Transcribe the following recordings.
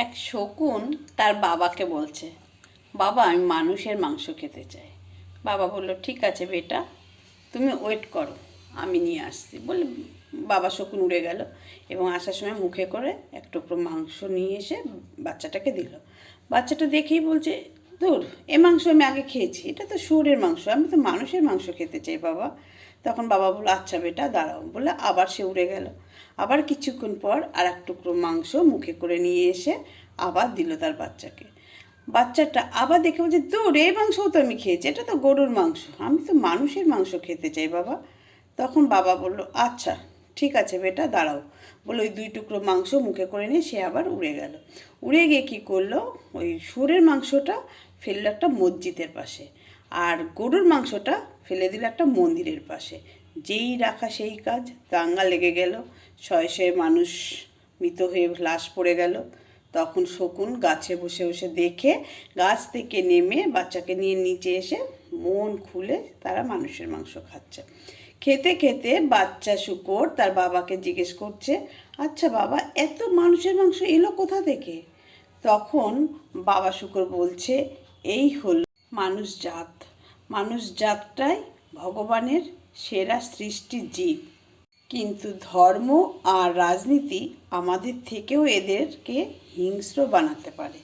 এক শকুন তার বাবাকে বলছে, বাবা আমি মানুষের মাংস খেতে চাই। বাবা বলল, ঠিক আছে বেটা, তুমি ওয়েট করো, আমি নিয়ে আসছি বলে বাবা শকুন উড়ে গেল এবং আসার সময় মুখে করে এক টুকরো মাংস নিয়ে এসে বাচ্চাটাকে দিল। বাচ্চাটা দেখেই বলছে, দূর, এ মাংস আমি আগে খেয়েছি, এটা তো শুয়োরের মাংস, আমি তো মানুষের মাংস খেতে চাই বাবা। তখন বাবা বলল, আচ্ছা বেটা দাঁড়াও, বলে আবার সে উড়ে গেল। আবার কিছুক্ষণ পর আর এক টুকরো মাংস মুখে করে নিয়ে এসে আবার দিল তার বাচ্চাকে। বাচ্চাটা আবার দেখে বলছে, দূর, এই মাংসও তো আমি খেয়েছি, এটা তো গরুর মাংস, আমি তো মানুষের মাংস খেতে চাই বাবা। তখন বাবা বলল, আচ্ছা ঠিক আছে বেটা দাঁড়াও, বলে ওই 2 টুকরো মাংস মুখে করে নিয়ে সে আবার উড়ে গেল। উড়ে গিয়ে কী করলো, ওই শুয়োরের মাংসটা ফেললো একটা মসজিদের পাশে, আর গরুর মাংসটা ফেলে দিল একটা মন্দিরের পাশে। যেই রাখা সেই কাজ, দাঙ্গা লেগে গেল, শয়ে শয়ে মানুষ মৃত হয়ে লাশ পড়ে গেল। তখন শকুন গাছে বসে বসে দেখে গাছ থেকে নেমে বাচ্চাকে নিয়ে নিচে এসে মন খুলে তারা মানুষের মাংস খাচ্ছে। খেতে খেতে বাচ্চা শূকর তার বাবাকে জিজ্ঞেস করছে, আচ্ছা বাবা, এত মানুষের মাংস এলো কোথা থেকে? তখন বাবা শূকর বলছে, এই হলো মানুষ জাত। মানুষ জাতটাই ভগবানের সেরা সৃষ্টি জীব, কিন্তু ধর্ম আর রাজনীতি আমাদের থেকেও এদেরকে হিংস্র বানাতে পারে।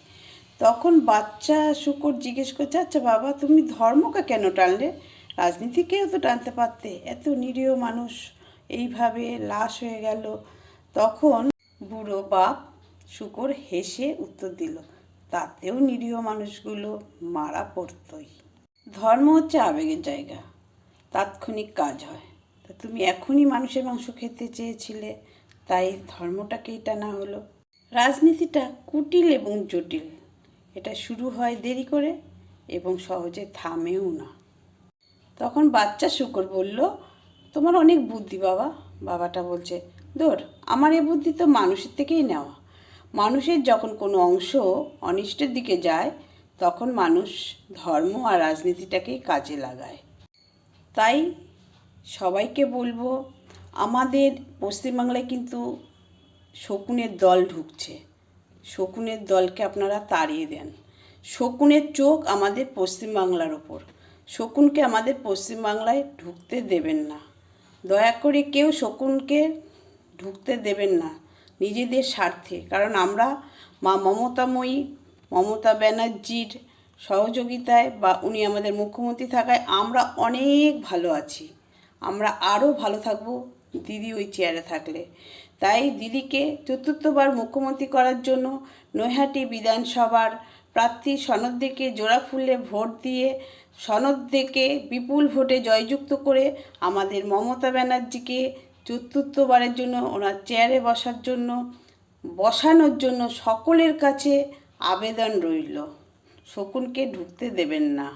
তখন বাচ্চা শূকর জিজ্ঞেস করছে, আচ্ছা বাবা, তুমি ধর্মকে কেন টানলে? রাজনীতিকেও তো টানতে পারতে, এত নিরীহ মানুষ এইভাবে লাশ হয়ে গেল। তখন বুড়ো বাপ শূকর হেসে উত্তর দিল, তাতেও নিরীহ মানুষগুলো মারা পড়তই। ধর্ম হচ্ছে আবেগের জায়গা, তাৎক্ষণিক কাজ হয়। তা তুমি এখনই মানুষের মাংস খেতে চেয়েছিলে, তাই ধর্মটাকেই টানা হলো। রাজনীতিটা কুটিল এবং জটিল, এটা শুরু হয় দেরি করে এবং সহজে থামেও না। তখন বাচ্চা শূকর বলল, তোমার অনেক বুদ্ধি বাবা। বাবাটা বলছে, ধর, আমার এ বুদ্ধি তো মানুষের থেকেই নেওয়া। মানুষের যখন কোনো অংশ অনিষ্টের দিকে যায়, তখন মানুষ ধর্ম আর রাজনীতিটাকেই কাজে লাগায়। তাই সবাইকে বলবো, আমাদের পশ্চিমবাংলায় কিন্তু শকুনের দল ঢুকছে, শকুনের দলকে আপনারা তাড়িয়ে দেন। শকুনের চোখ আমাদের পশ্চিমবাংলার ওপর, শকুনকে আমাদের পশ্চিমবাংলায় ঢুকতে দেবেন না। দয়া করে কেউ শকুনকে ঢুকতে দেবেন না নিজেদের স্বার্থে, কারণ আমরা মা মমতাময়ী মমতা ব্যানার্জির সহযোগিতায় বা উনি আমাদের মুখ্যমন্ত্রী থাকায় আমরা অনেক ভালো আছি। আমরা আরও ভালো থাকব দিদি ওই চেয়ারে থাকলে। তাই দিদিকে চতুর্থবার মুখ্যমন্ত্রী করার জন্য নৈহাটি বিধানসভার প্রার্থী সনদ থেকে জোড়া ফুলে ভোট দিয়ে, সনদ থেকে বিপুল ভোটে জয়যুক্ত করে আমাদের মমতা ব্যানার্জিকে চতুর্থবারের জন্য ওনার চেয়ারে বসানোর জন্য সকলের কাছে আবেদন রইল, শকুনকে ঢুকতে দেবেন না।